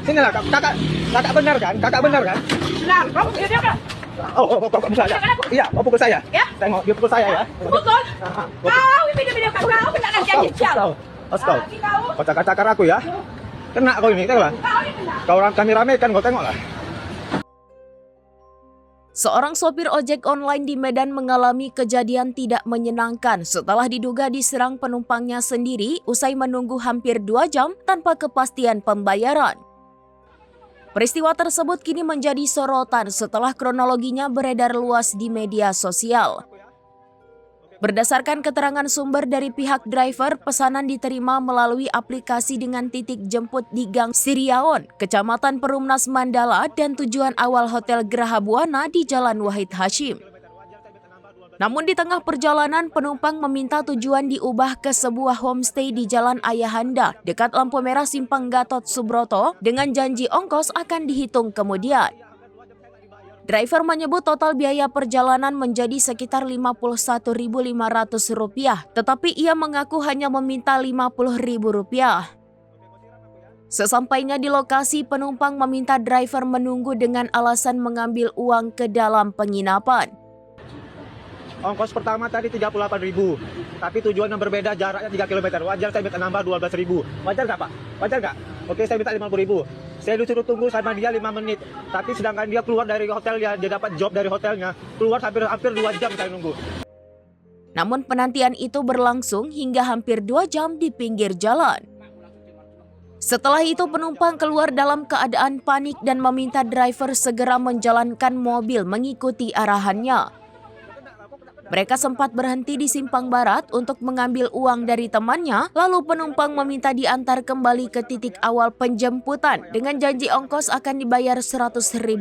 Sini lah, kakak benar kan? Kakak benar kan? Benar, kamu dia kan? Kok pukul saya? Iya, kok pukul saya? Ya? Tengok, dia pukul saya ya. Pukul? Kau ini video kau kena janji sial. Kau kocak-kacakar aku ya. Kena kau ini, tengok lah. Kau orang kami ramekan, kau tengok lah. Seorang sopir ojek online di Medan mengalami kejadian tidak menyenangkan setelah diduga diserang penumpangnya sendiri usai menunggu hampir 2 jam tanpa kepastian pembayaran. Peristiwa tersebut kini menjadi sorotan setelah kronologinya beredar luas di media sosial. Berdasarkan keterangan sumber dari pihak driver, pesanan diterima melalui aplikasi dengan titik jemput di Gang Siriaon, Kecamatan Perumnas Mandala, dan tujuan awal Hotel Geraha Buana di Jalan Wahid Hashim. Namun di tengah perjalanan, penumpang meminta tujuan diubah ke sebuah homestay di Jalan Ayahanda, dekat lampu merah Simpang Gatot Subroto, dengan janji ongkos akan dihitung kemudian. Driver menyebut total biaya perjalanan menjadi sekitar Rp51.500, tetapi ia mengaku hanya meminta Rp50.000. Sesampainya di lokasi, penumpang meminta driver menunggu dengan alasan mengambil uang ke dalam penginapan. Ongkos pertama tadi 38.000, tapi tujuan yang berbeda, jaraknya 3 km. Wajar saya minta nambah 12.000. Wajar nggak Pak? Wajar nggak? Oke, saya minta 50.000. Saya disuruh tunggu sama dia 5 menit, tapi sedangkan dia keluar dari hotelnya, dia dapat job dari hotelnya, keluar hampir 2 jam saya nunggu. Namun penantian itu berlangsung hingga hampir 2 jam di pinggir jalan. Setelah itu penumpang keluar dalam keadaan panik dan meminta driver segera menjalankan mobil mengikuti arahannya. Mereka sempat berhenti di Simpang Barat untuk mengambil uang dari temannya, lalu penumpang meminta diantar kembali ke titik awal penjemputan dengan janji ongkos akan dibayar Rp100.000.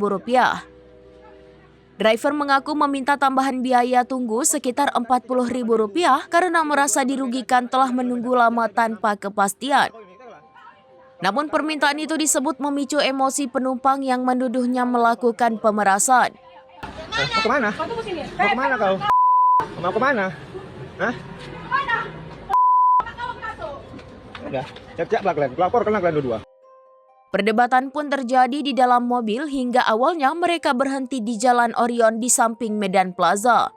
Driver mengaku meminta tambahan biaya tunggu sekitar Rp40.000 karena merasa dirugikan telah menunggu lama tanpa kepastian. Namun permintaan itu disebut memicu emosi penumpang yang menuduhnya melakukan pemerasan. Mau kemana? Mau kemana kau? Mau kemana? Hah? Udah, siap-siap lah kalian. Kelapor kena kalian berdua. Perdebatan pun terjadi di dalam mobil hingga awalnya mereka berhenti di Jalan Orion di samping Medan Plaza.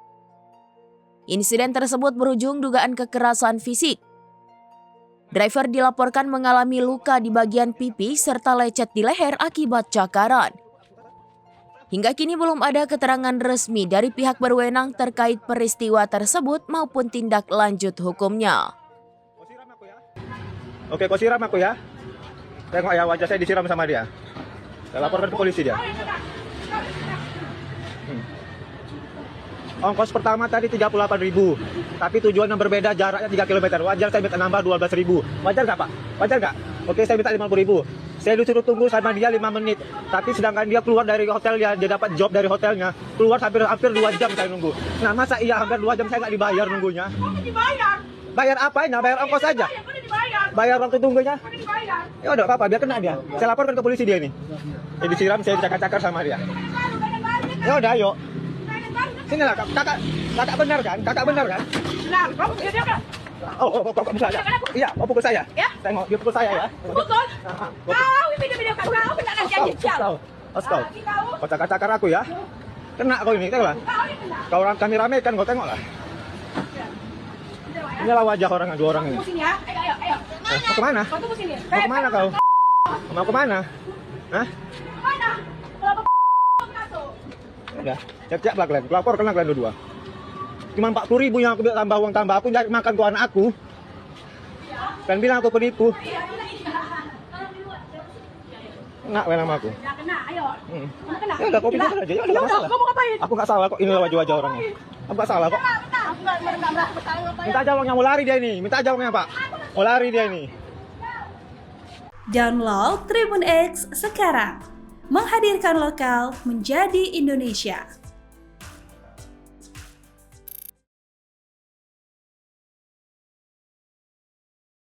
Insiden tersebut berujung dugaan kekerasan fisik. Driver dilaporkan mengalami luka di bagian pipi serta lecet di leher akibat cakaran. Hingga kini belum ada keterangan resmi dari pihak berwenang terkait peristiwa tersebut maupun tindak lanjut hukumnya. Oke, kau siram aku ya. Tengok ya, wajah saya disiram sama dia. Saya laporkan ke polisi dia. Ongkos pertama tadi 38.000, tapi tujuan yang berbeda, jaraknya 3 km. Wajar saya minta nambah 12.000. Wajar nggak Pak? Wajar nggak? Oke, saya minta 50.000. Saya disuruh tunggu sama dia 5 menit, tapi sedangkan dia keluar dari hotelnya, dia dapat job dari hotelnya, keluar hampir 2 jam saya nunggu. Nah masa iya hampir 2 jam saya nggak dibayar nunggunya? Dibayar. Bayar apanya? Bayar ongkos saja. Bayar waktu tunggunya? Ya udah apa-apa, biar kena dia. Saya laporkan ke polisi dia ini. Saya disiram, saya dicakar-cakar sama dia. Ya udah, ayo. Sini lah, kakak benar kan? Kakak benar kan? Benar, kamu dia kan? Kok pukul saya? Iya, kok pukul saya? Ya? Tengok, dia pukul saya ya. Pukul? Kau ini video kau kena janji sial. Kau kocak-kacakar aku ya. Kena kau ini, tengok lah. Kau orang kami ramekan, kau tengok lah. Inilah wajah orang, 2 orang ini. Sini ya. Ayo. Mau kemana? Kau tunggu sini. Mau kemana kau? Mau kemana? Hah? Mana? Udah, siap-siap lah kalian. Kelapor kena kalian berdua. Cuma 40.000 yang aku bilang tambah uang tambah. Aku nyari makan ke anak aku. Kan bilang aku penipu. Kena nama aku. Ya kena, ayo. Kena. Ya udah, kau pikir aja. Ya udah, nggak masalah. Kamu ngapain? Aku nggak salah kok. Inilah wajah-wajah orangnya. Aku nggak salah kok. Aku nggak bersalah ngapain? Minta aja uangnya, mau lari dia ini. Minta aja uangnya Pak. Mau lari dia ini. Download Tribun X sekarang. Menghadirkan lokal menjadi Indonesia.